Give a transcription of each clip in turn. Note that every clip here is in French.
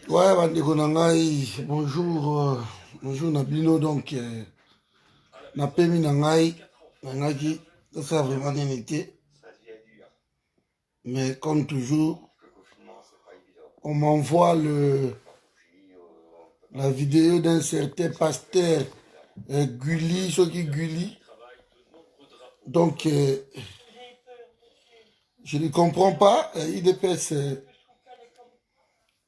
Ouais, bandeko na ngai, bonjour, bonjour Nabino, donc, na pemi na ngai, nangaki, ça vraiment bien été, mais comme toujours, on m'envoie la vidéo d'un certain pasteur Gulli, ce qui Gulli, donc, je ne comprends pas, IDPS,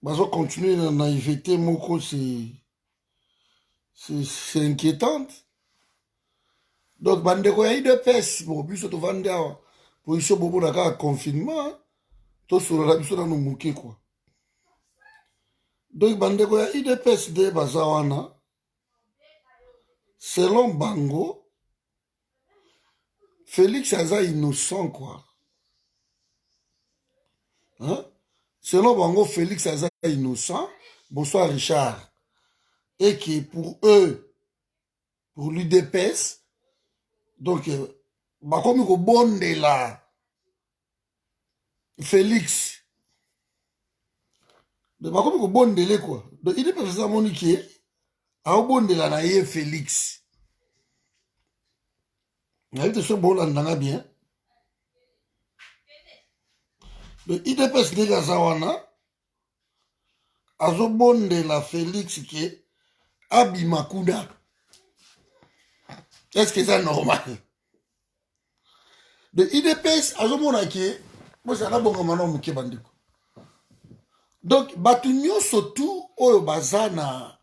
bah, on continue la naïveté, Moko, c'est inquiétante. Donc, bandeko ya IDPS, bon, biso to vande awa, position bobo na kaka confinement, to solo la biso na no muke quoi. Donc, bandeko ya IDPS de baza wana, selon bango, Félix aza innocent quoi. Hein? Selon bango, Félix aza innocent, bonsoir Richard. Et que pour eux, pour l'UDPS, donc, bakomi ko bonde la Félix. De bakomi ko bonde le quoi. Donc, IDPS aza moni ki, a bonde la na ye Félix. Naïte ce bon là bien. Le IDPS nega zawana, azo bonde la Félix qui abimakuna. Est-ce que c'est normal? Le IDPS azo mona qui, moi c'est la bonga manon muke bandiko. Donc, batu nyonso tout oyo bazana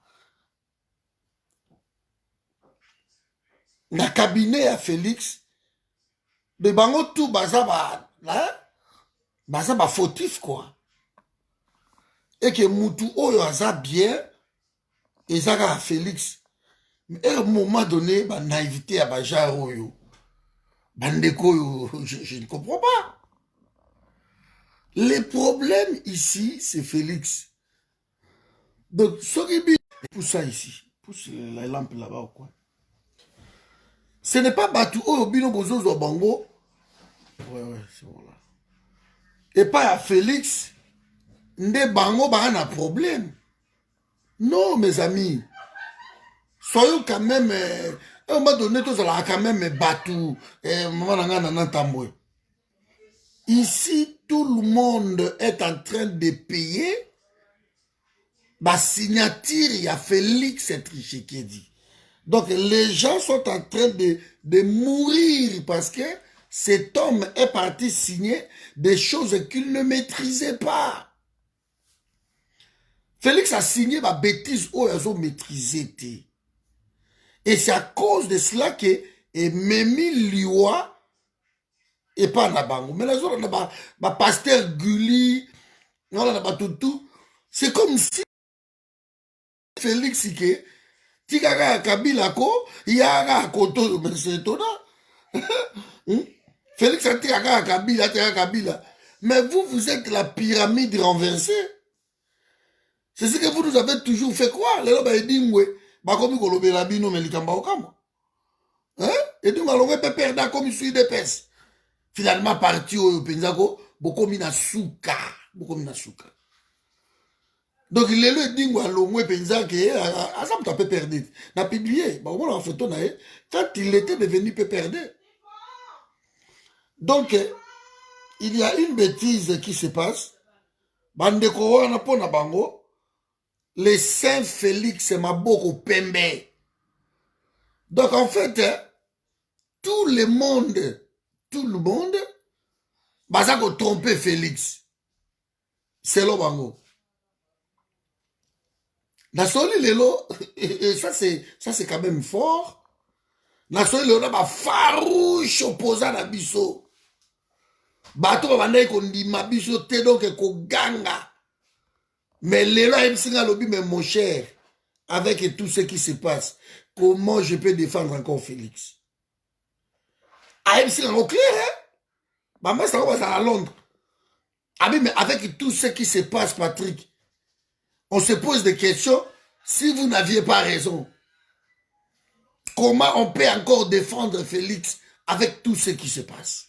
na cabinet ya Félix, de bango tout baza ba fautif quoi. Et que mutu oyo aza bien, ezaka à Félix. Mais à un moment donné, ba naïveté à baja oyo. Bandeko, je ne comprends pas. Le problème ici, c'est Félix. Donc, Sogibi, pousse ça ici. Pousse la lampe là-bas ou quoi. Ce n'est pas Batu Obino Bozozo Bango. Ouais, c'est bon là. Et pas à Félix. Nde Bango, bah, un problème. Non, mes amis. Soyons quand même. À un moment donné, tout ça quand même Batu. Ici, tout le monde est en train de payer la signature, il y a Félix Tshisekedi. Donc, les gens sont en train de mourir parce que cet homme est parti signer des choses qu'il ne maîtrisait pas. Félix a signé ma bêtise où ils ont maîtrisé. Et c'est à cause de cela que Memi Liwa et pas Nabango. Mais les autres, pasteur Gulli, c'est comme si Félix qui Tikaka Kabila ko Yara Koto, mais c'est étonnant. Félix a Tikaka Kabila. Mais vous êtes la pyramide renversée. C'est ce que vous nous avez toujours fait croire. Les gens disent, comme Kolobe Labino, mais Likamba Okamo. Hein? Et donc, on va perdre comme sur des pèses. Finalement, parti au Penzako, beaucoup mina souka. Beaucoup mina souka. Donc, il est le dingue à l'omwe Penzake, à ça, tu peux perdre. N'a publié, bah, on a photo, quand il était devenu peu perdre. Donc, il y a une bêtise qui se passe. Bandeko, on a pas na bango. Le Saint Félix Maboko Pembe. Donc, en fait, tout le monde, baza ko tromper Félix. C'est le bango. Nasoli lelo, et ça c'est quand même fort. Nasoli lelo ba farouche opposant à biso. Bato ba bandai ko ndima biso te donc ko ganga. Mais lelo emsinga lobi mais mon cher, avec tout ce qui se passe, comment je peux défendre encore Félix? C'est clair, hein? Maman, ça va à Londres. Ah mais avec tout ce qui se passe, Patrick, on se pose des questions. Si vous n'aviez pas raison, comment on peut encore défendre Félix avec tout ce qui se passe?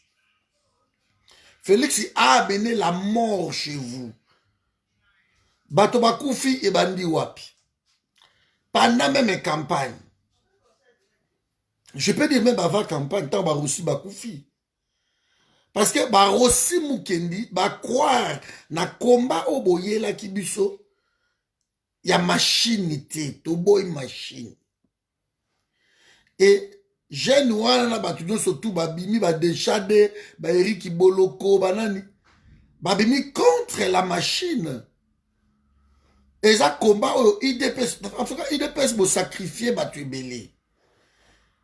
Félix a amené la mort chez vous. bato bakufi et bandi wapi. Pendant même les campagnes. Je peux dire même avant campagne, tant Barossi bakufi. Parce que Barossi Mukendi, croire na combat au boye la kibiso, ya machine te, to boy machine. Et jeune wana na batu surtout babimi ba Deshade, ba Eric Boloko, banani. Babimi contre la machine. Et ça combat au IDPS, en tout cas IDPS bo sacrifier batu belé.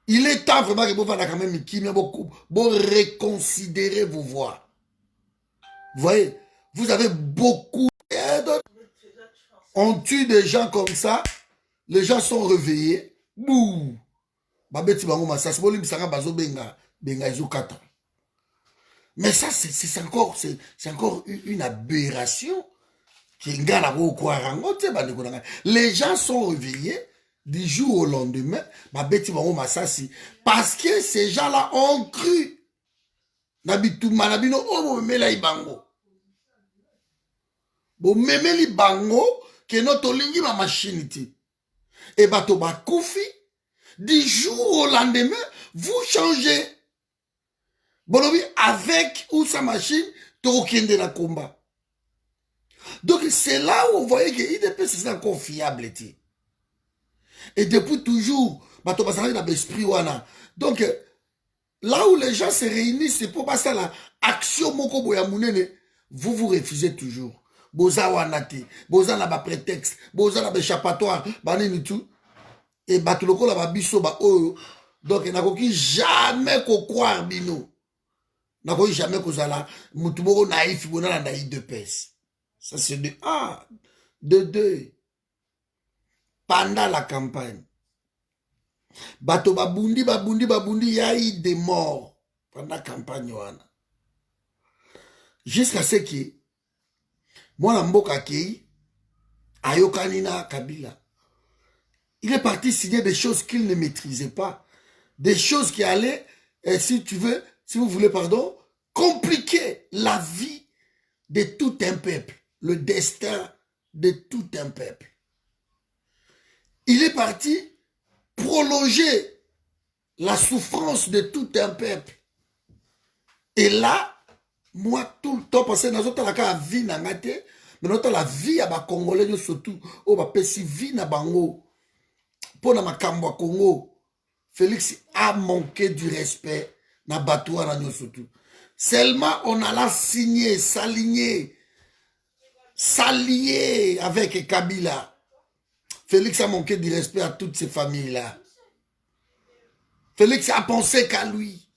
Il est temps vraiment que vous fassiez quand même qui beaucoup, vous reconsidérer vos voix. Vous voyez, vous avez beaucoup. On tue des gens comme ça, les gens sont réveillés. Bouh! Mais ça, c'est encore une aberration. Les gens sont réveillés. Du jour au lendemain, parce que ces gens-là ont cru. Que notre ligne ma machine. Et bato bakoufi, du jour au lendemain, vous changez. Bolobi avec ou sa machine, token de la combat. Donc c'est là où vous voyez que IDP c'est encore fiable. Et depuis toujours, donc là où les gens se réunissent, c'est pour passer la action moko boya munene, vous refusez toujours. Boza wanate, boza na ba prétexte, boza na ba échappatoire, banini tout. Et batuloko la ba biso ba oyo. Donc nakoki jamais ko croire bino. Nakoki jamais ko zala mutu moko naïf bona na IDPS. Ça c'est de 1, de 2. Pendant la campagne, bato babundi, il y a eu des morts pendant la campagne. Jusqu'à ce que, moi, Mboka Kei, Ayokanina Kabila, il est parti signer des choses qu'il ne maîtrisait pas. Des choses qui allaient, si vous voulez, pardon, compliquer la vie de tout un peuple, le destin de tout un peuple. Il est parti prolonger la souffrance de tout un peuple. Et là, moi, tout le temps, parce que nous avons la vie, mais nous avons la vie à les Congolais, surtout, au Bapesi, vie na bango. Pour na Makambo Congo, Félix a manqué du respect na Batoua na surtout. Seulement, on a la signé, s'aligner avec Kabila. Félix a manqué du respect à toutes ces familles-là. Félix a pensé qu'à lui.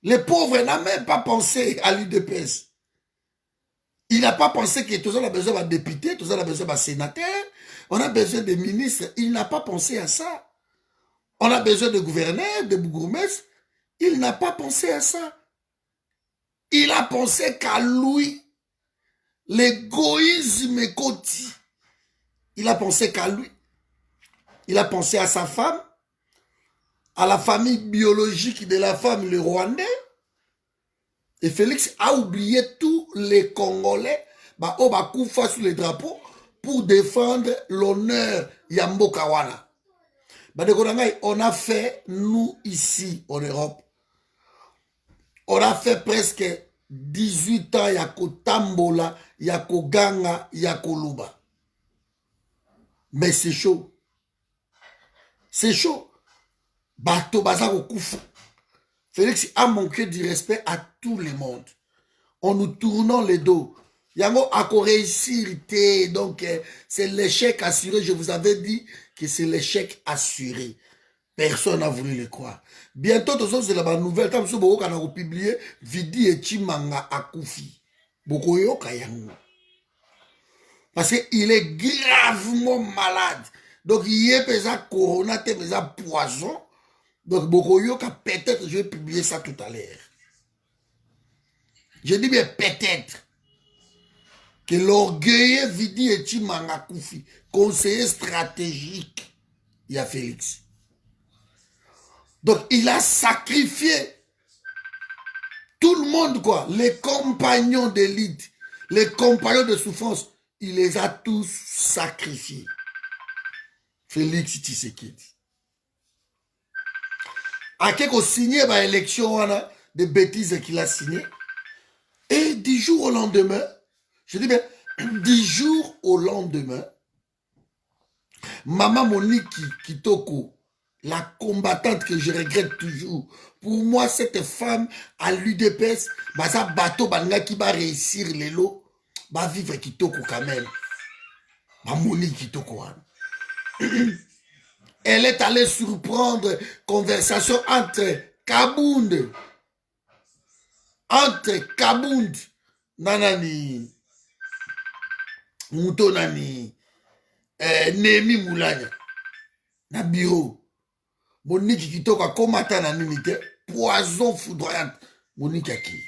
Les pauvres n'ont même pas pensé à l'UDPS. Il n'a pas pensé que tout ça a besoin de députés, tout ça a besoin de sénateurs, on a besoin de ministres. Il n'a pas pensé à ça. On a besoin de gouverneurs, de bourgmestres. Il n'a pas pensé à ça. Il a pensé qu'à lui. L'égoïsme quotidien. Il a pensé qu'à lui. Il a pensé à sa femme, à la famille biologique de la femme, le Rwandais. Et Félix a oublié tous les Congolais qui sous les drapeaux pour défendre l'honneur Yambokawana. On a fait, nous ici en Europe, on a fait presque 18 ans Yako Tambola, Yako Ganga, Yako Luba. Mais c'est chaud. C'est chaud. Bato Bazaro Koufou. Félix a manqué du respect à tout le monde. En nous tournant les dos. Yango a réussir. Donc, c'est l'échec assuré. Je vous avais dit que c'est l'échec assuré. Personne n'a voulu le croire. Bientôt, c'est la nouvelle. Tant que vous avez publié, Vidi et Chimanga à Koufi. Bokoyo Kayango. Parce qu'il est gravement malade. Donc, il est pesant corona, pesant poison. Donc, Bokoyo, peut-être, je vais publier ça tout à l'heure. Je dis bien peut-être que l'orgueil Vidi et Chimanga Koufi, conseiller stratégique, il y a Félix. Donc, il a sacrifié tout le monde, quoi. Les compagnons d'élite, les compagnons de souffrance. il les a tous sacrifiés. Félix Tshisekedi. A quelque signé ma élection, des bêtises qu'il a signé. Et 10 jours au lendemain, je dis bien, 10 jours au lendemain, Maman Monique Kitoko, la combattante que je regrette toujours, pour moi, cette femme à l'UDPS, ça bateau qui va réussir les lots, va vivre Kitoko quand même. Monique Kitoko. Elle est allée surprendre conversation entre Kabound, nanani, Mouto nani, Nemi Moulanya, na bureau. Monique Kitoko a combattu na unité, poison foudroyante. Monique a qui?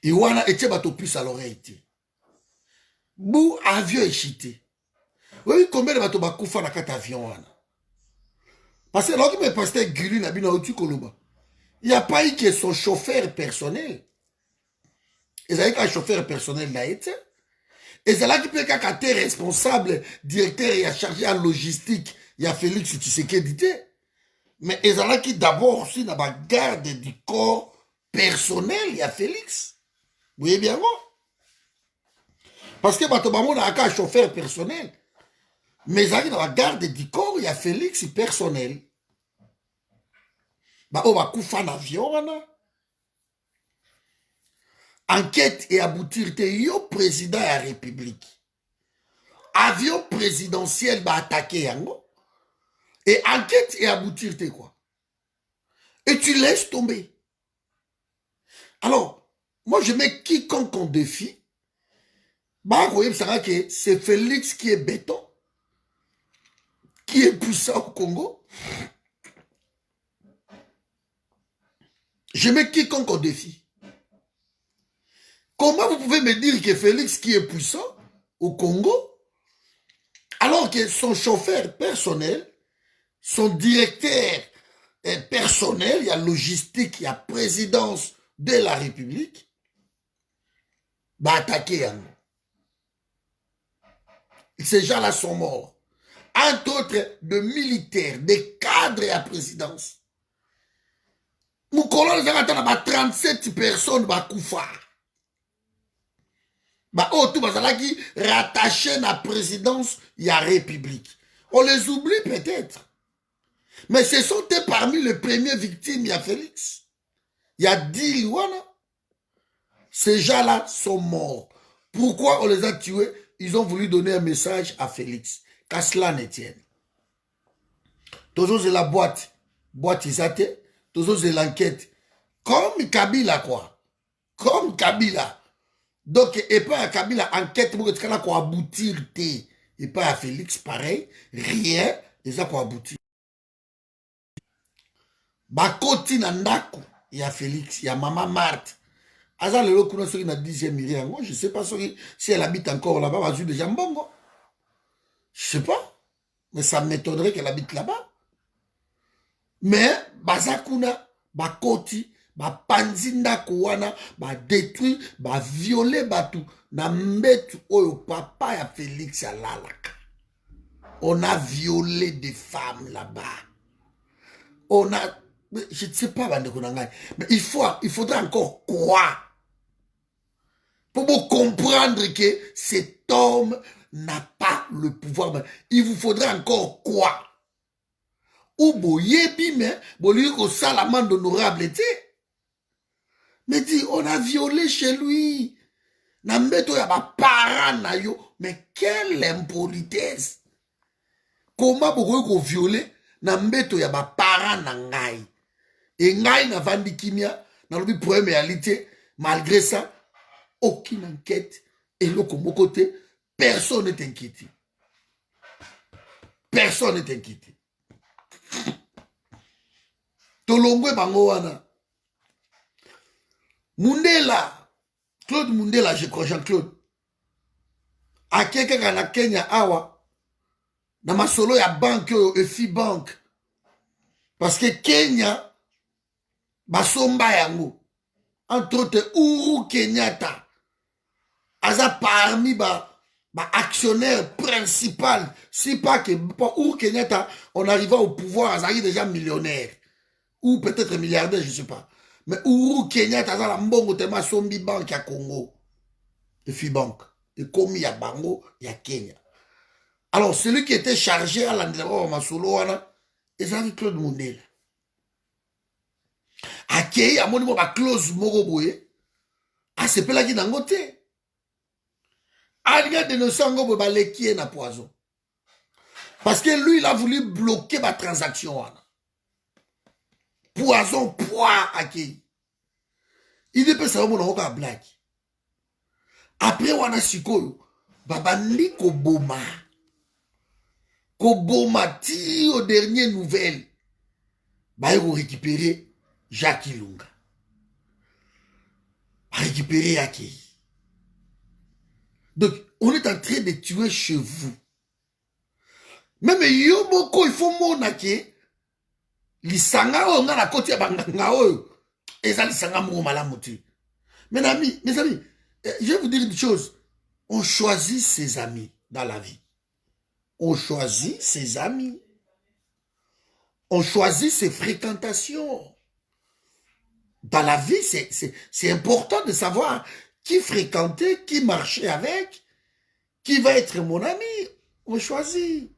Iwana etie bato plus à l'oreille. Bou avion échité. Oui, combien de bato bakoufa na kat avion wana? Parce que lorsque me pasteur Gulu na bina otu koloba, il n'y a pas eu que son chauffeur personnel. Ils avaient un chauffeur personnel là été. Et c'est là qui peut être responsable, directeur et chargé en logistique. Il y a Félix Tshisekedi. Mais ils ont là qui d'abord aussi dans la garde du corps personnel, il y a Félix. Vous voyez bien moi? Parce que Batomamo n'a qu'un chauffeur personnel. Mais dans la garde du corps, il y a Félix personnel. On va couper un avion. Enquête et aboutir au président de la République. Avion présidentiel va attaquer yango. Et enquête et aboutir quoi? Et tu laisses tomber. Alors, moi je mets quiconque en défi. C'est Félix qui est béton, qui est puissant au Congo. Je mets quiconque en défi. Comment vous pouvez me dire que Félix qui est puissant au Congo, alors que son chauffeur personnel, son directeur personnel, il y a logistique, il y a présidence de la République, va attaquer yango. Ces gens-là sont morts. Entre autres, de militaires, des cadres à la présidence. Nous colons 37 personnes va koufa. Tout qui rattaché à la présidence, il y a République. On les oublie peut-être. Mais ce sont parmi les premières victimes, il y a Félix. Il y a Dilouana. Ces gens-là sont morts. Pourquoi on les a tués? Ils ont voulu donner un message à Félix. Qu'à cela ne tienne. Toujours c'est la boîte. Boîte isate. Toujours c'est l'enquête. Comme Kabila quoi. Comme Kabila. Donc, et pas à Kabila, enquête, pour que tu aies aboutir, et pas à Félix, pareil, rien, et ça pour aboutir. Bakoti Nandaku, il y a Félix, il y a Maman Marthe. Aza le lokuna sur une 10e million. Je ne sais pas si elle habite encore là-bas, elle a déjà Mbongo. Je ne sais pas, mais ça m'étonnerait qu'elle habite là-bas. Mais, Bazakuna, Bakoti, panzinda kuwana ba détruit ba violer batu na mbetu oyo papa ya Félix alalaka. On a violé des femmes là-bas. On a, je ne sais pas mais il faudra encore quoi pour vous comprendre que cet homme n'a pas le pouvoir. Il vous faudra encore quoi? Ou boyebi mais boli ko salamande honorable té. Mais dit, on a violé chez lui. Nambeto ya ba parents na yo. Mais quelle impolitesse. Comment vous violer Nambeto ya ba parents na ngai. Et ngai na vandi kimia. Na lobi problème réalité. Malgré ça, aucune enquête. Et le comme côté, personne n'est inquiété. Personne n'est inquiété. Tolongwe bango wana. Mundela, Claude Mundela, je crois, Jean-Claude. A quelqu'un na Kenya awa, na masolo ya banque, EFI Bank. Parce que Kenya, basomba yango. Entre autres, Uhuru Kenyatta aza parmi actionnaire principal. Si pas que pour Kenyatta, on arriva au pouvoir, azali déjà millionnaire. Ou peut-être milliardaire, je ne sais pas. Mais Uhuru Kenyatta, aza la mbongo tema sombi banque à Congo. Et Fibank. Et commis à Bango, il y a Kenya. Alors, celui qui était chargé à l'endroit Masolo, c'est Claude Mundela. Akei, à mon niveau, Clause Moroboye. Ah, c'est pas là qui n'a ngoté. Alga dénoncé ngo baleki na poison. Parce que lui, il a voulu bloquer ma transaction. Poison, poids, Akei. Il ne peut savoir mon blague. Après, on a sikoyo. Babandi Koboma. Koboma, ti aux dernières nouvelles. Bah, ils vont récupérer Jacques Ilunga. Récupérer Akei. Donc, on est en train de tuer chez vous. Même Yoboko, il faut monake. Lisanga, on a la côte ya banganga, et ça, lisanga, mon malamutu. Mes amis, je vais vous dire une chose. On choisit ses amis dans la vie. On choisit ses amis. On choisit ses fréquentations. Dans la vie, c'est important de savoir qui fréquenter, qui marcher avec, qui va être mon ami. On choisit.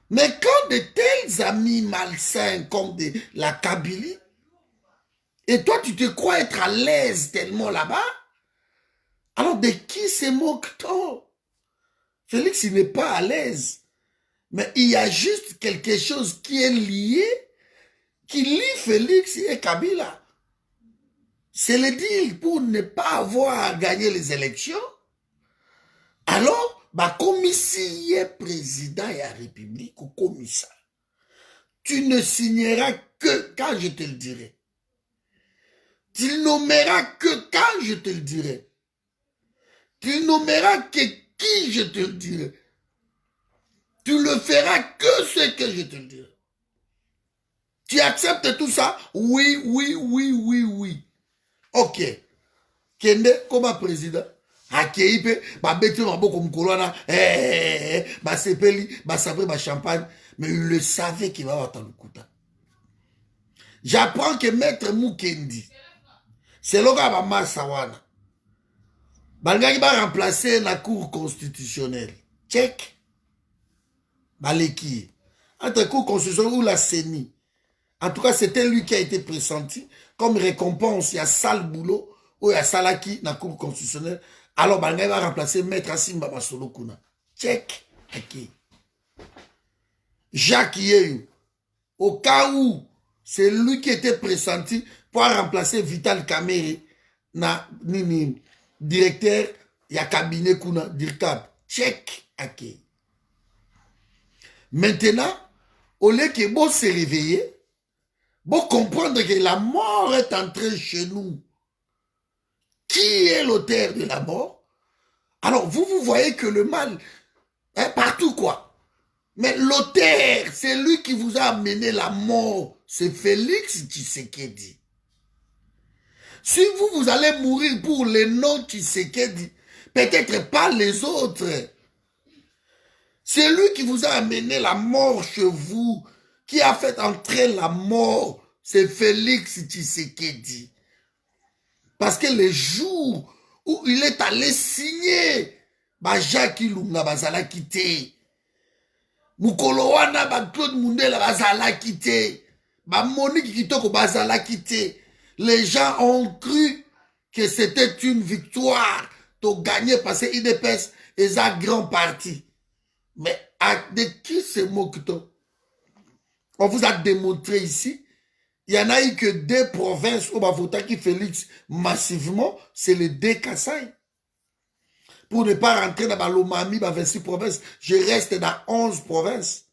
Mais quand de tels amis malsains comme la Kabylie, et toi tu te crois être à l'aise tellement là-bas, alors de qui se moque-t-on? Félix, il n'est pas à l'aise. Mais il y a juste quelque chose qui est lié, qui lie Félix et Kabila. C'est le deal pour ne pas avoir à gagner les élections. Alors, comme ici, il est président de la République ou commissaire, tu ne signeras que quand je te le dirai. Tu nommeras que quand je te le dirai. Tu nommeras que qui je te le dirai. Tu le feras que ce que je te le dirai. Tu acceptes tout ça? Oui, oui, oui, oui, oui. Ok. Kende, comme président, Akeipe, bête maboko mkolwana, sepeli, sabre, champagne, mais il le savait qu'il va avoir le kuta. J'apprends que Maître Mukendi, c'est le gars de Massawana. Balgaki va remplacer la cour constitutionnelle. Check. Baleki. Entre la cour constitutionnelle ou la CENI. En tout cas, c'était lui qui a été pressenti comme récompense. Il y a sale boulot ou il y a salaki dans la cour constitutionnelle. Alors, Balgaki va remplacer Maître Asimba Masolo Kuna. Check. Okay. Jacques Yeyou. Au cas où c'est lui qui était pressenti pour remplacer Vital Kamerhe na nini directeur ya cabinet kuna dirkab. Check. Okay. Maintenant, au lieu que bon se réveiller, bon comprendre que la mort est entrée chez nous. Qui est l'auteur de la mort? Alors vous voyez que le mal est partout quoi. Mais l'auteur, c'est lui qui vous a amené la mort. C'est Félix Tshisekedi. Si vous allez mourir pour les noms Tshisekedi, peut-être pas les autres. C'est lui qui vous a amené la mort chez vous, qui a fait entrer la mort. C'est Félix Tshisekedi. Parce que le jour où il est allé signer, Jacques Ilunga bazala quitté. Mukolo wana Claude Mundela bazala quitté. Monique Kitoko bazala quitté. Les gens ont cru que c'était une victoire de gagner parce que IDPS est un grand parti. Mais de qui se moque-t-on? On vous a démontré ici, il n'y en a eu que 2 provinces où Bavota qui Félix massivement, c'est les 2 Kassai. Pour ne pas rentrer dans l'Omami, 26 provinces, je reste dans 11 provinces.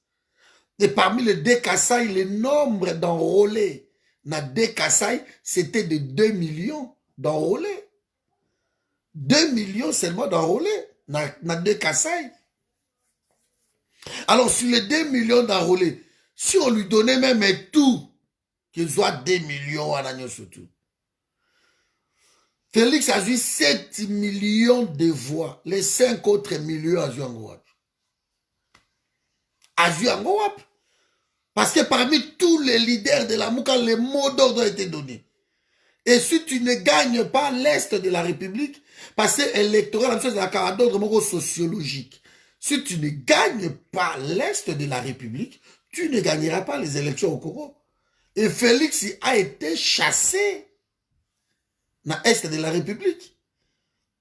Et parmi les 2 Kassai, le nombre d'enrôlés dans 2 Kassai, c'était de 2 millions d'enrôlés. 2 millions seulement d'enrôlés dans 2 Kassai. Alors, sur les 2 millions d'enrôlés, si on lui donnait même tout, qu'il soit 2 millions à l'agneau surtout. Félix a eu 7 millions de voix. Les 5 autres millions a eu en Wap. A eu en Wap. Parce que parmi tous les leaders de la Mouka, les mots d'ordre ont été donnés. Et si tu ne gagnes pas l'Est de la République, parce que l'électorat, c'est la carte d'ordre sociologique. Si tu ne gagnes pas l'Est de la République, tu ne gagneras pas les élections au Congo. Et Félix a été chassé dans l'Est de la République.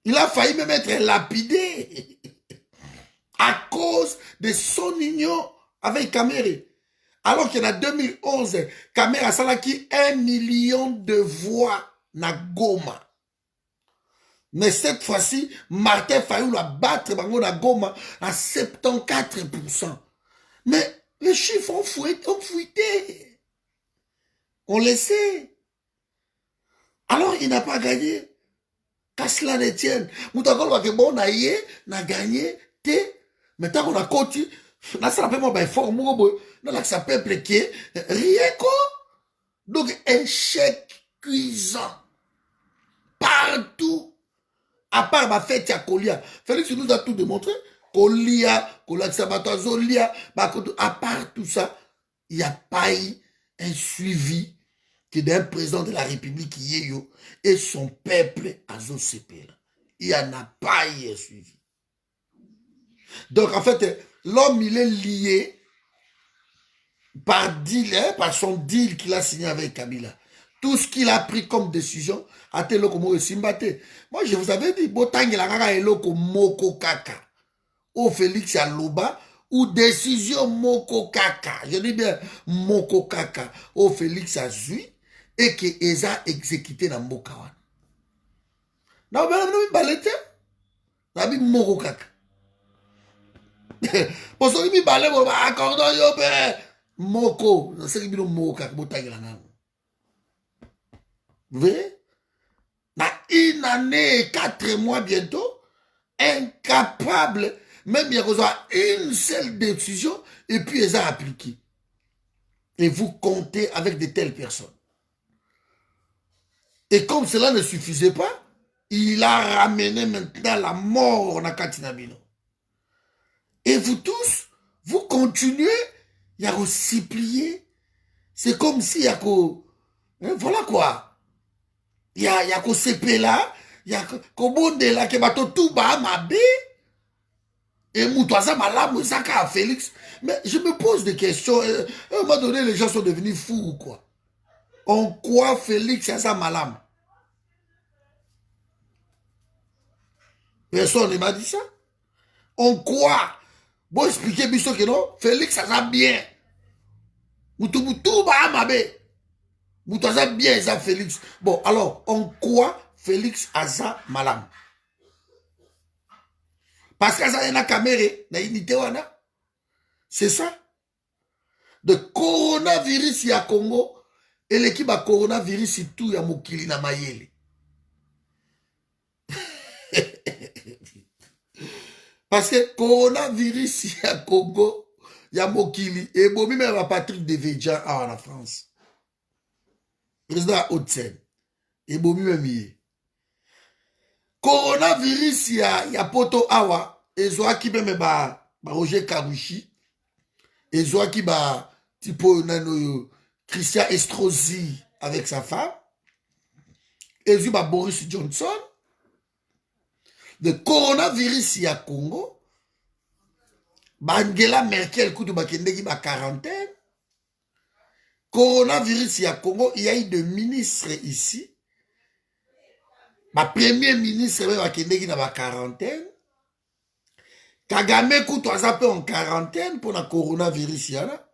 Il a failli même être lapidé à cause de son union avec Kamere. Alors qu'il y en a 2011, Kamere a salaki 1 million de voix na Goma. Mais cette fois-ci, Martin Fayoul a battu Bango na Goma à 74%. Mais les chiffres ont fuité. On le sait. Alors il n'a pas gagné. Qu'à cela ne tienne. Moutakol va que bon, n'a gagné, mais tant qu'on a côté, là ça l'appelle moi, fort, là ça peuple qui est rien quoi. Donc échec cuisant. Partout. À part ma fête à Kolia. Félix nous a tout démontré. Kolia, Zolia, à part tout ça, il n'y a pas eu un suivi que d'un président de la République qui est yo et son peuple à Zosepé. Il n'y en a pas eu un suivi. Donc en fait, l'homme il est lié par deal, par son deal qu'il a signé avec Kabila. Tout ce qu'il a pris comme décision, a été comme Simbate. Moi, je vous avais dit, Botangi la kaka eloko moko kaka. Ou Félix Aloba, ou décision moko kaka. Je dis bien moko kaka. Ou Félix Azui, et que Eza exécuté dans Mokawan. Non, mais non, il balete. Ça dit moko kaka. Pour ceux qui balent, on va accorder yo pe. Moko. C'est ce qui dit moko kaka. Botangi la kaka. Vous voyez? Dans une année et 4 mois bientôt, incapable, même il y a une seule décision, et puis ils ont appliqué. Et vous comptez avec de telles personnes. Et comme cela ne suffisait pas, il a ramené maintenant la mort dans Katinabino. Et vous tous, vous continuez, il y a aussi plié. C'est comme si il y a que... Voilà quoi. Il y a que CP là, il y a que Bonde là, que bateau tout bas, ma bé. Et Moutouaza Malam, Zaka Félix. Mais je me pose des questions. À un moment donné, les gens sont devenus fous ou quoi? En quoi Félix a ça Malam? Personne ne m'a dit ça. En quoi? Bon, expliquez bien que non, Félix a ça bien. Moutou bas, ma bé. Moutouaza bien, ça Félix. Bon, alors, en quoi Félix a ça Malam? Parce que ça y a une caméra, na unité wana. C'est ça. De coronavirus ya Congo, et l'équipe a coronavirus tout ya mokili na mayele. Parce que coronavirus ya Congo, ya mokili, et bon, même à Patrick Devedjian en la France. Président Haute-Seine. Et bon, même yé. Coronavirus ya poto awa, et zoa ki même ba Roger Karouchi, et zoa ki ba tipo nano Christian Estrosi avec sa femme, et zoa ba Boris Johnson. Le coronavirus ya Congo, ba Angela Merkel kutu ba kendeki ba quarantaine. Coronavirus ya Congo, il y a eu deux ministres ici. Ma premier ministre va kendeki na ba quarantaine. Kagame kutu azape en quarantaine pour la coronavirus ya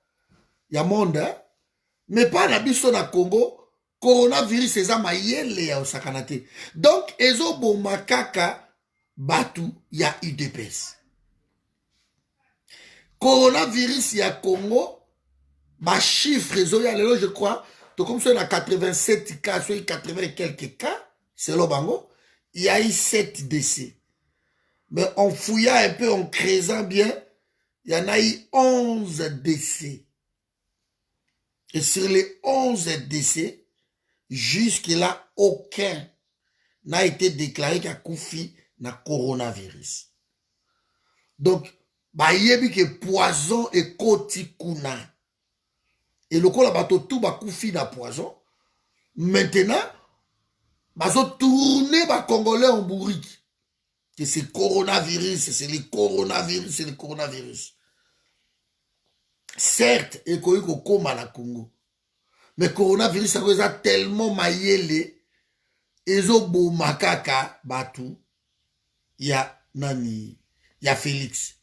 ya monde. Mais pas na biso na Congo, coronavirus eza mayele ya osakanate. Donc ezo boma kaka batu ya UDPS. Coronavirus ya Congo, ba chiffre ezo ya lelo je crois, to comme ça na 87 cas, soit 80 et quelques cas, selon Bango, il y a eu 7 décès. Mais en fouillant un peu, en creusant bien, il y en a eu 11 décès. Et sur les 11 décès, jusque-là, aucun n'a été déclaré qu'à Koufi na coronavirus. Donc, bah yebi que poison et koti kuna. Et le kola bato tout ba Koufi na poison. Maintenant, bazo tourner ba Congolais en bourrique. Que c'est coronavirus, c'est le coronavirus, c'est le coronavirus. Certes, et koyiko koma na Congo. Mais coronavirus, ça a tellement maillé ezo bo makaka batu. Ya nani, ya Félix.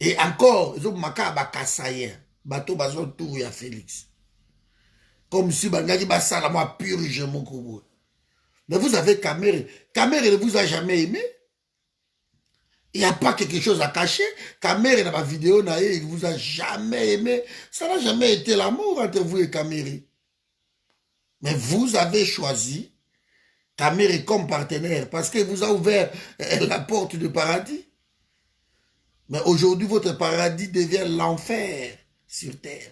Et encore, ezo bo makaka bakasayen. Bato bazo tout ya Félix. Comme si bangaki basala moi purge mon kobo. Mais vous avez Kamere. Kamere ne vous a jamais aimé. Il n'y a pas quelque chose à cacher. Kamere dans ma vidéo, il ne vous a jamais aimé. Ça n'a jamais été l'amour entre vous et Kamere. Mais vous avez choisi Kamere comme partenaire parce qu'il vous a ouvert la porte du paradis. Mais aujourd'hui, votre paradis devient l'enfer sur terre.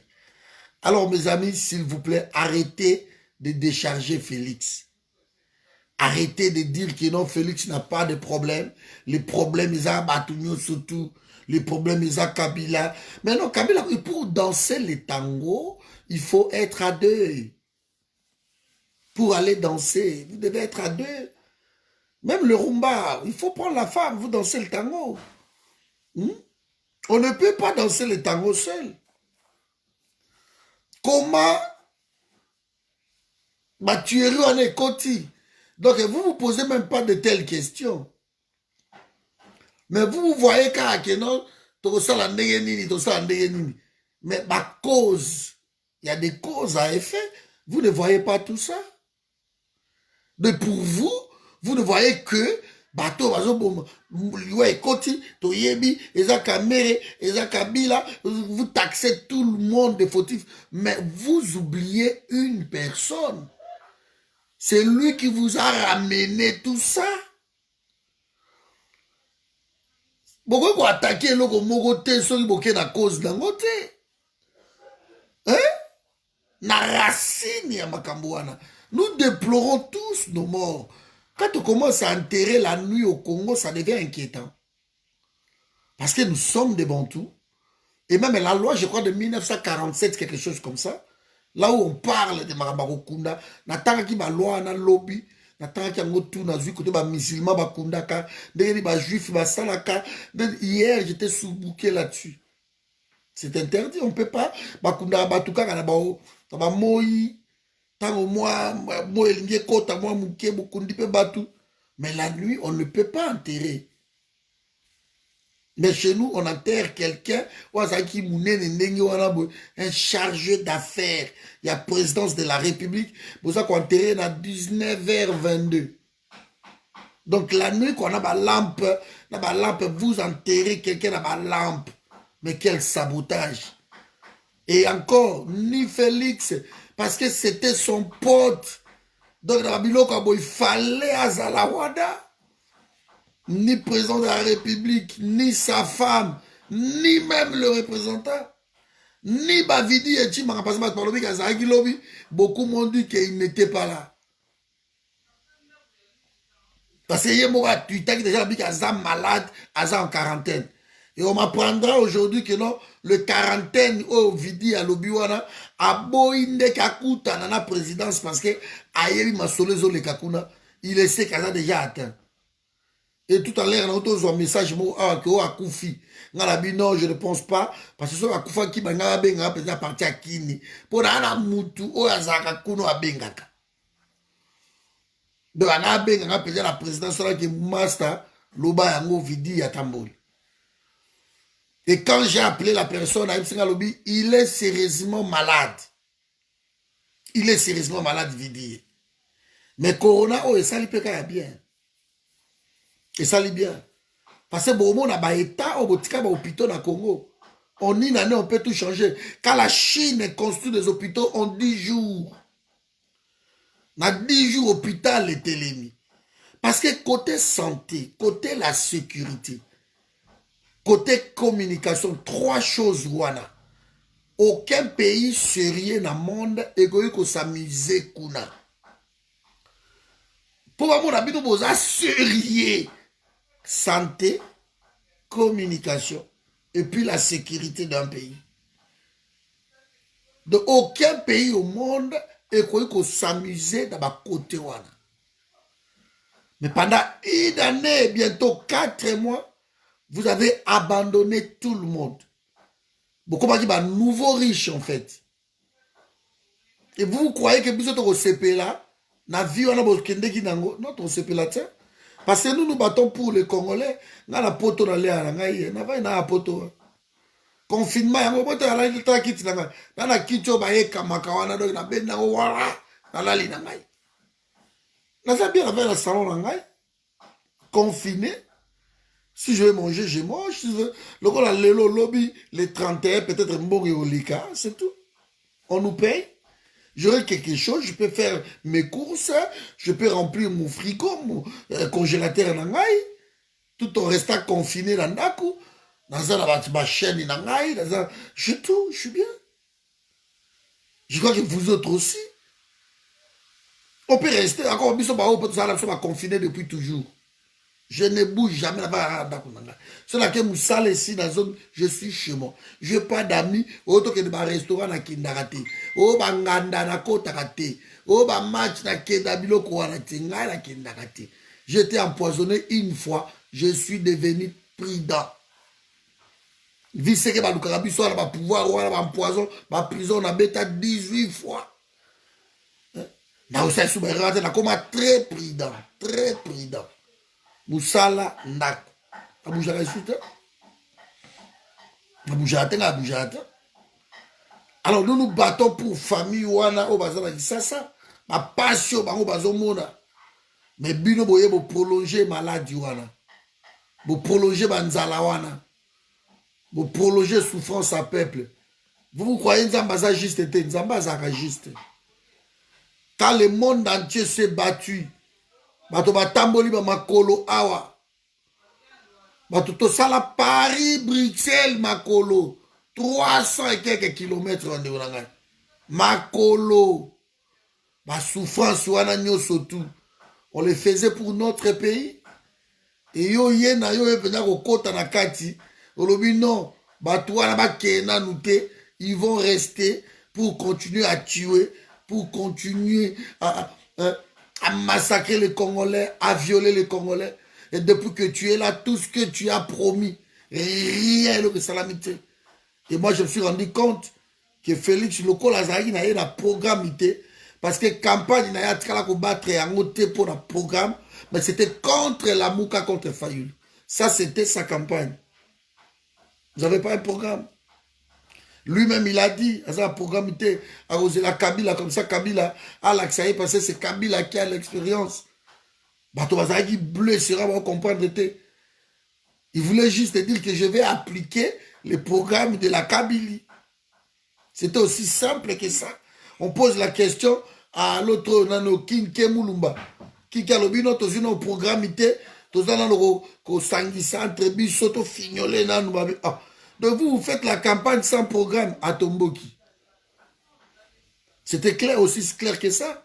Alors, mes amis, s'il vous plaît, arrêtez de décharger Félix. Arrêtez de dire que non, Félix n'a pas de problème. Les problèmes, ils ont Batounio surtout. Les problèmes, ils ont Kabila. Mais non, Kabila, pour danser les tangos, il faut être à deux. Pour aller danser, vous devez être à deux. Même le rumba, il faut prendre la femme, vous dansez le tango. On ne peut pas danser le tango seul. Comment tuer en écoti? Donc, vous ne vous posez même pas de telles questions. Mais vous voyez que non, mais ma cause, il y a des causes à effet. Vous ne voyez pas tout ça. Mais pour vous, vous ne voyez que bateau, vous taxez tout le monde de fautifs. Mais vous oubliez une personne. C'est lui qui vous a ramené tout ça. Pourquoi vous attaquez l'autre mogoté sur la cause d'un côté? Hein? Na racine ya makambouana. Nous déplorons tous nos morts. Quand on commence à enterrer la nuit au Congo, ça devient inquiétant. Parce que nous sommes des Bantous. Et même la loi, je crois, de 1947, quelque chose comme ça, là où on parle de Marabarokunda, natanga ki ba loi na lobby, natanga ki yango tout na zui côté ba musulman ba kundaka, ndenge ba juif ba salaka. Hier, j'étais sous-bouqué là-dessus. C'est interdit, on ne peut pas. Ba kunda ba tuka na ba moi, tango moi elingi kota moi muke bukundi pe batu. Mais la nuit, on ne peut pas enterrer. Mais chez nous, on enterre quelqu'un, un chargé d'affaires. Il y a présidence de la République. Pour ça qu'on enterre à 19h22. Donc la nuit, qu'on a ma lampe, vous enterrez quelqu'un dans ma lampe. Mais quel sabotage. Et encore, ni Félix, parce que c'était son pote. Donc il fallait à Zalawada. Ni président de la République, ni sa femme, ni même le représentant, ni Bavidi et Chima, beaucoup m'ont dit qu'il n'était pas là. Parce que tu t'as déjà dit qu'il est malade, en quarantaine. Et on m'apprendra aujourd'hui que non, le quarantaine au Vidi à l'Obiwana, a boinde kakuta dans la présidence parce que aïe masolezo le kakuna, il essaie qu'il a déjà atteint. Et tout à l'heure, on a un message à Koufi. Non, je ne pense pas. Parce que c'est un Koufa qui m'a parti à Kini. Pour la Moutu, Azaka Kuno à Bengaka. Donc, on a la présidence qui est Master, Loba Yango Vidi à Tambol. Et quand j'ai appelé la personne à Lobby, il est sérieusement malade. Il est sérieusement malade, Vidi. Mais Corona, ça lui peut bien. Et ça l'est bien. Parce que bon, on a un état au hôpital dans Congo. En une année, on peut tout changer. Quand la Chine construit des hôpitaux en 10 jours, dans 10 jours, l'hôpital est éliminé. Parce que côté santé, côté la sécurité, côté communication, 3 choses, voilà. Aucun pays sérieux dans le monde égoïque s'amuser kuna. Pour moi, on besoin sérieux. Santé, communication, et puis la sécurité d'un pays. De aucun pays au monde est qu'on s'amuser dans ma côté. Mais pendant une année, bientôt 4 mois, vous avez abandonné tout le monde. Beaucoup de gens nouveau riche en fait. Et vous croyez que vous êtes au CP là, na vie on a notre CP là, parce que nous nous battons pour les Congolais, na la poto na lea na ngai, na vai na poto. Confinement yango poto ala ita kiti na ngai. Na kicho ba eka makawana do na benda wala na lali na ngai. Na ça bien avec le salon na ngai. Confiné. Si je veux manger, je mange. Si je veux, le gars le lobby les 31 peut-être mbongi olika, c'est tout. On nous paye. J'aurai quelque chose, je peux faire mes courses, je peux remplir mon frigo, mon congélateur nangai, tout en restant confiné dans Naku, dans ma chaîne nangai, je tout, je suis bien. Je crois que vous autres aussi. On peut rester, encore, on peut confiné depuis toujours. Je ne bouge jamais là-bas. C'est là que Moussala ici dans la zone, je suis chez moi. Je n'ai pas d'amis. Autant que dans un restaurant na Kindarate. Oh, banganda na Kotakate. Oh, ba match na Kedabilo Kouanate. Nga na Kindarate. J'étais empoisonné une fois. Je suis devenu prudent. Vu ce que le Karabi soit là, pouvoir, ou là, empoison, ma prison, on a bêta 18 fois. Na aussi, sous mes ratés, on a comme très prudent. Très prudent. Moussala Ndak. Aboujara suite. Aboujara. Alors nous nous battons pour famille wana au bazala di ça. Ma passion bango bazomona. Mais bino boye bo prolonger maladie wana. Bo prolonger banzala wana. Bo prolonger souffrance à peuple. Vous croyez Nzambaza juste était Nzambaza juste. Quand le monde entier s'est battu, bato batamboli ba makolo awa. Bato to sala Paris, Bruxelles, makolo. 300 et quelques kilomètres en déroulant. Makolo. Ma souffrance wana nyoso tout. On le faisait pour notre pays. Et yo yena yo vena ko kota na kati. Olobi non. Bato wana ba kena nute. Ils vont rester pour continuer à tuer. Pour continuer à massacrer les Congolais, à violer les Congolais. Et depuis que tu es là, tout ce que tu as promis, rien que salamité. Et moi, je me suis rendu compte que Félix Loko Lazari n'a pas de programme. Parce que la campagne n'a pas de battre pour le programme. Mais c'était contre la Mouka, contre Fayoul. Ça, c'était sa campagne. Vous n'avez pas un programme. Lui-même, il a dit, à un programme, il a arrosé la Kabila, comme ça, Kabila a l'accès, parce que c'est Kabila qui a l'expérience. Bato Bazaki bleu sera, on va comprendre. Il voulait juste dire que je vais appliquer le programme de la Kabylie. C'était aussi simple que ça. On pose la question à l'autre, Nano King Kemulumba, qui a le bino, tous nos programmes, tous nos sanguissants, entre bisoto, fignolé, donc vous faites la campagne sans programme à Tomboki. C'était clair, aussi clair que ça.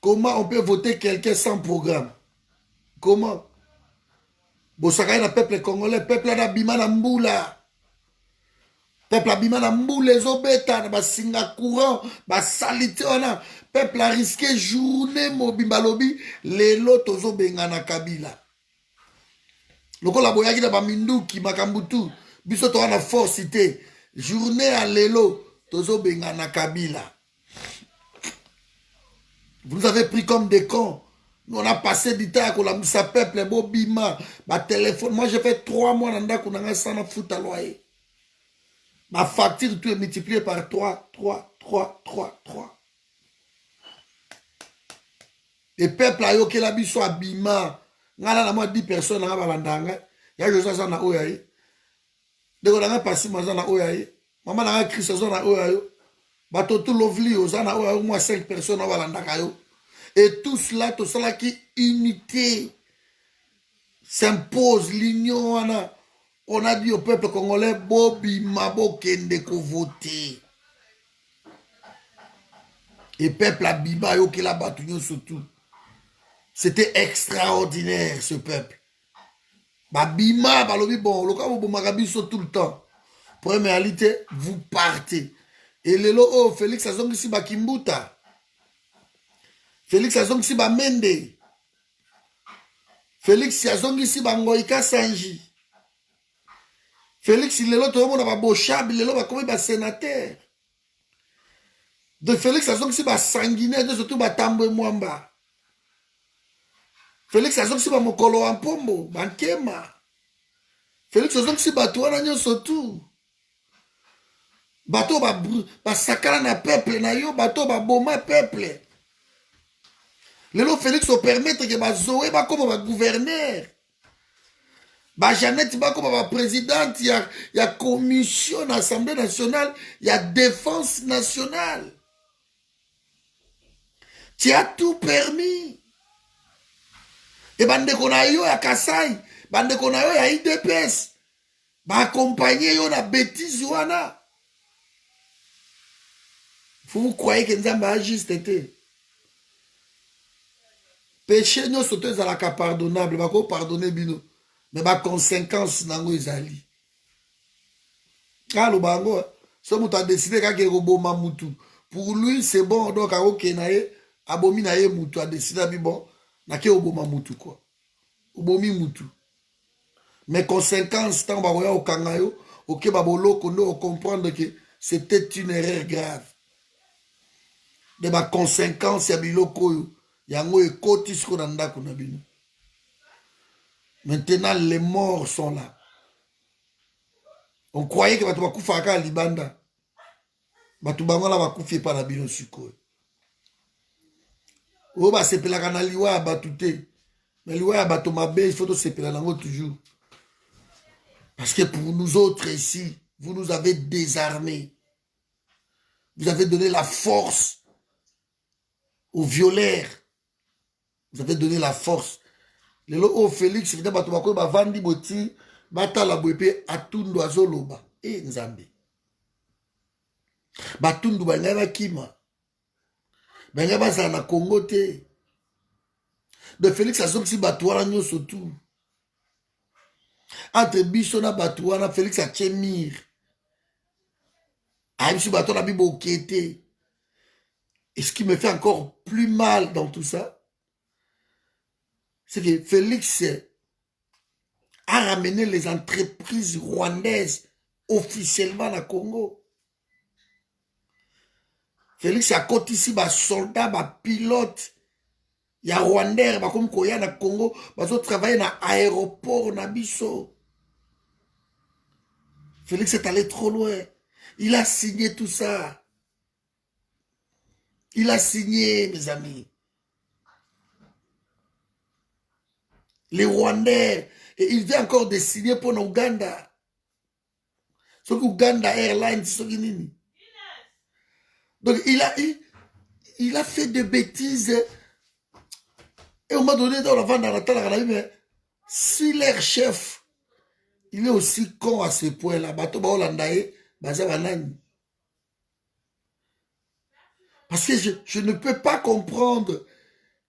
Comment on peut voter quelqu'un sans programme? Comment? Bosaka le peuple congolais, peuple abima na mboula. Peuple abima na mboula, les obeta, ba singa courant, ba salité wana. Peuple a risqué journée mobimba lobi, les lots ozo benga na Kabila. Loko la boyaki na ba minduki makambutu. Biso to wana force ité. Journée à l'élo, tozo benga na Kabila. Vous avez pris comme des cons. Nous on a passé du temps avec la moussa peuple, beau bima, ma téléphone. Moi j'ai fait 3 mois dans le ndako sans foutre à loyer. Ma facture tout est multipliée par 3. Et peuple a yo que la biso a bima. Ngala na moi 10 personnes na balandanga. Ya je ça na oyaye. De ko na passer maza na oyaye. Maman na Christ ça na oyaye. Bato tout lovli ozana oyaye au moins 5 personnes na balandaka yo. Et tout cela qui unité s'impose l'union. On a dit au peuple congolais, Bobi Mabo Kende ko voter. Et peuple a biba yo ki la batu surtout. C'était extraordinaire, ce peuple. Babima, balobi bon, le cas où vous tout le temps. Pour une réalité, vous partez. Et le lo, oh, Félix Azong ici, Kimbuta. Félix Azong ici, Mende. Félix Azong ici, Ngoïka Sanji. Félix, il est là, tout le monde a bochab, il est là, comme un sénateur. De Félix Azong ici, sanguinaire, de surtout, Tambo et Mwamba. Félix Azong ici, Mokolo Ampombo, Bankema. Félix Azong ici, Batouana surtout. Bateau ba sakala na peuple na yo, bateau ba boma peuple. Lelo Félix au permettre que ba Zoé ba comme ba gouverneur. Ba Jeannette ba comme ba présidente, il y a commission d'Assemblée nationale, il y a défense nationale. Tu as tout permis. Et bande kona yo ya Kasai, bande kona yo ya IDPS. Ba accompagner yo na bêtise wana. Vous croyez que nous avons juste été. Péché, nous sommes à la cas pardonnable. Nous avons pardonné, bino. Mais les conséquences, nous avons été. Ah, le bango, si vous avez décidé qu'il y a un Moutou. Pour lui, c'est bon. Donc, il y a un abomi na ye Moutou. A décidé, bon, il y a un Moutou, quoi. Obomi Moutou. Mais conséquences, tant que vous avez un Kangayo, ok, on comprendre que c'était une erreur grave. De ma conséquence ya biloko yango ekoti siko na ndako na bino. Maintenant les morts sont là. On croyait que batu bakufa ka libanda. Batu bango la bakufi pa na bino siko. O ba sepela kana liwa batu te. Mais liwa batu mabe il faut to sepela nango toujours. Parce que pour nous autres ici, vous nous avez désarmés. Vous avez donné la force aux violeurs. Vous avez donné la force. Le lo Félix, c'est bato bako ba vandi boti, bata la bwepe atundu azoloba. Nzambe. Batundu bangaba kima. Bangaba za na Congo te. De Félix azomsi bato wana nyoso tout. Entre biso na bato wana Félix a tchemir. Aïmsi bato na bibo okete. Et ce qui me fait encore plus mal dans tout ça, c'est que Félix a ramené les entreprises rwandaises officiellement au Congo. Félix a côté ici, des soldats, des pilotes, il y a Rwandais, comme Koya na Congo, ils ont travaillé dans l'aéroport na biso. Félix est allé trop loin. Il a signé tout ça. Il a signé, mes amis. Les Rwandais. Et il vient encore de signer pour l'Ouganda. Ce Ouganda Airlines, ce qui donc il a fait des bêtises. Et on m'a donné dans la vente dans la table, mais si leur chef, il est aussi con à ce point-là, bateau hollandais, bazabanani. Parce que je ne peux pas comprendre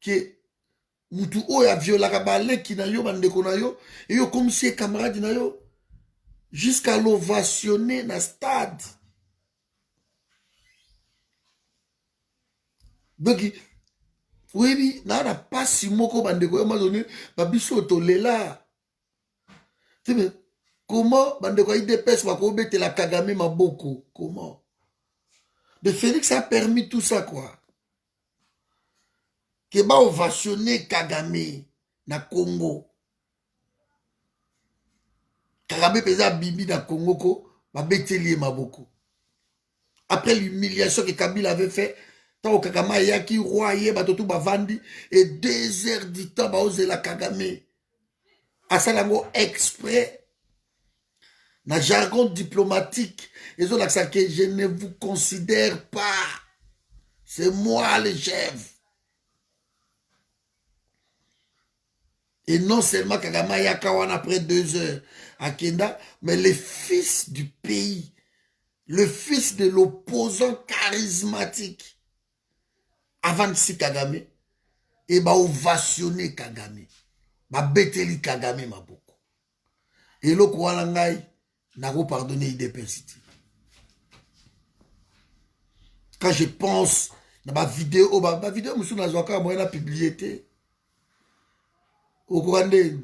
que Moutou a violé la balai qui n'a yo bandeko na yo et yo comme si camarade na yo jusqu'à l'ovationner na stade. Donc oui, n'a pas si moko bandeko yo m'a donné babiso tolela. Comment bandeko IDPS va ko bete la Kagame maboko? Comment? De Félix a permis tout ça, quoi. Qui va ovationner Kagame na Congo. Kagame pesa bibi na Congo ko, va bételie maboko. Après l'humiliation que Kabila avait fait, tant que Kagame yaki roi ye batotu bavandi et 2 heures du temps ba ose la Kagame. Asalango exprès. Na jargon diplomatique, ils ont l'accent que je ne vous considère pas. C'est moi le chef. Et non seulement Kagame Yakawan après 2 heures à Kenda, mais le fils du pays, le fils de l'opposant charismatique, avant si Kagame, et ba ovationner Kagame. Ba beteli Kagame maboko. Et lo kwa ngai n'a pas pardonné IDPCT. Quand je pense dans ma vidéo, ma vidéo, je suis publié. Au Rwandais,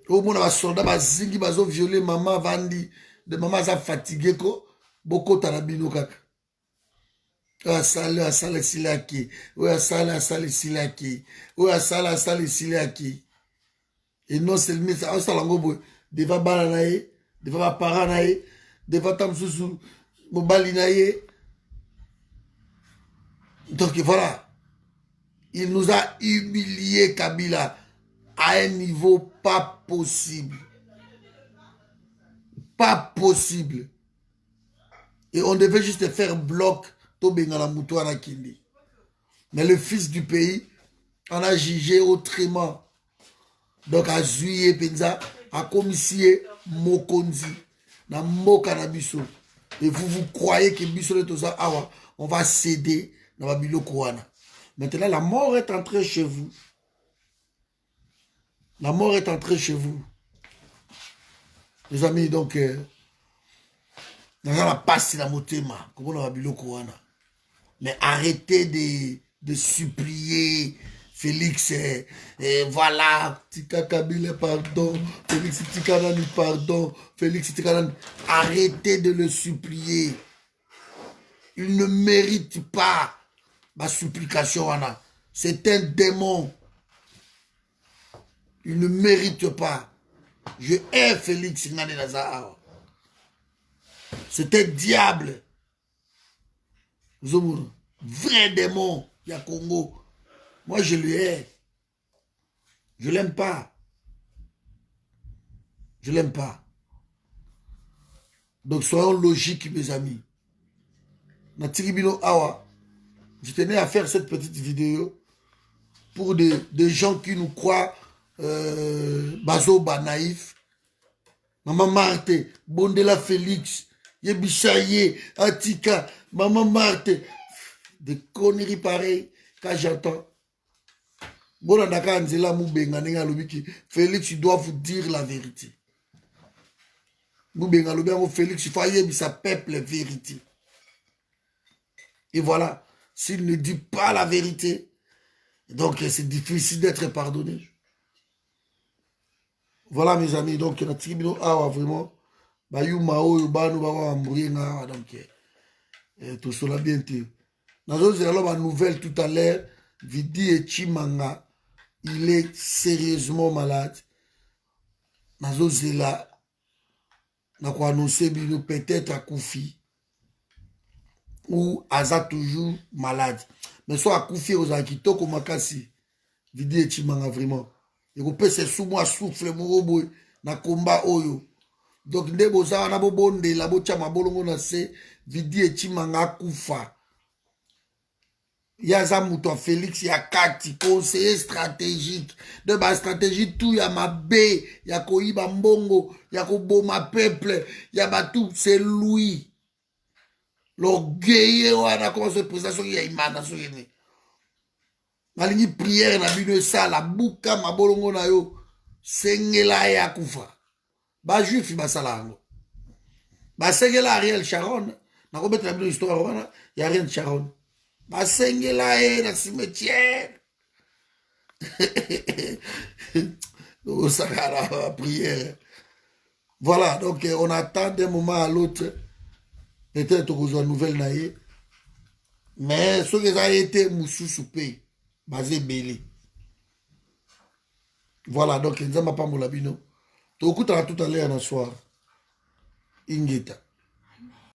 au monde, les soldats, ils ont violé maman, Vandi, de maman, ils ont fatigué, beaucoup de tarabino kaka. Asale silaki, ou asale silaki, ou asale silaki. Et non seulement ça, ça lango devant balanaye, devant paranaye, devant tamsusu, mobalinaye. Donc voilà, il nous a humilié Kabila à un niveau pas possible. Pas possible. Et on devait juste faire bloc Tobengala Moutouana Kindi. Mais le fils du pays en a jugé autrement. Donc à Zuye Penza, à Komissie Mokonzi, dans Mokanabiso. Et vous croyez que Biso de Toza Awa, on va céder dans Babilo Kouana. Maintenant, la mort est entrée chez vous. La mort est entrée chez vous. Les amis, donc, dans la passe, la motema, comme on a Babilo Kouana. Mais arrêtez de supplier Félix, voilà, Tika Kabila, pardon, Félix Tikanani, pardon, Félix Tikanani. Arrêtez de le supplier. Il ne mérite pas ma supplication. C'est un démon. Il ne mérite pas. Je hais Félix Ngane Nazar. C'est un diable. Vrai démon, il y a Congo. Moi, je le hais. Je ne l'aime pas. Je ne l'aime pas. Donc, soyons logiques, mes amis. Natiribino Awa, je tenais à faire cette petite vidéo pour des gens qui nous croient Bazoba naïf. Maman Marthe, Bondela Félix, Yebichaye, Atika, Maman Marthe. Des conneries pareilles quand j'entends. Félix, tu dois vous dire la vérité. Félix, il faut y sa peuple la vérité. Et voilà, s'il ne dit pas la vérité, donc c'est difficile d'être pardonné. Voilà mes amis, donc la tribune vraiment, donc tout cela bien. Nous avons une nouvelle tout à l'heure, Vidi et Chimanga, il est sérieusement malade. Nous avons annoncé peut-être à Koufi. Ou Aza toujours malade. Mais soit à Koufi aux Akito comme Makasi. Vidi et Chimanga vraiment. Et vous pouvez se sous-moi souffle mon na combat oyo. Donc ndeboza na bobonde la bochama bolongo na se Vidi et Chimanga Koufa. Yaza Mouton Félix ya kati conseiller stratégique. De ma stratégie tout ya ma bé, ya koiba mbongo, ya koboma peuple, ya tout c'est lui. L'orgueil, on a commencé à présenter il y a une manne. Malingi prière na bino ça la buka mabolongo na yo sengela ya kufa. Ba juif ba salango. Ba sengela Ariel Sharon. Na ko mettre la bino histoire wana ya Ariel Sharon. Ba sengela e na cimetière. Au Sahara prière. Voilà, donc on attend d'un moment à l'autre. Peut-être qu'on a une nouvelle naïe. Mais ce qui a été moussou soupé, basé belé. Voilà, donc, il n'y a pas de tout à l'heure, dans le soir. Ingeta.